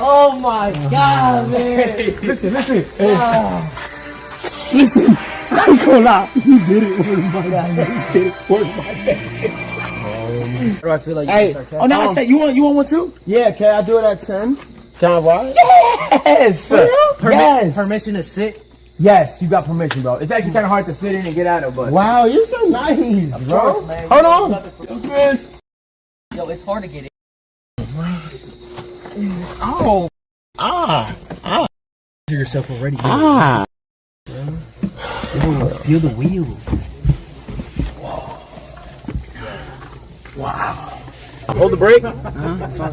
Oh my god, man. Listen. Listen, I ain't gonna lie. You did it with my dad. You did it with my dad. How do I feel like you're Hey, sarcastic? oh, now I said, you want one too? Yeah, can I do it at 10? Can I ride? Yes! Yes! Permission to sit? Yes, you got permission, bro. It's actually kind of hard to sit in and get out of, but. Wow, you're so nice, bro. course, man. Hold on. Yo, it's hard to get in. Oh. Yourself already. Ah. Yo, feel the wheel. Hold the brake. It's on.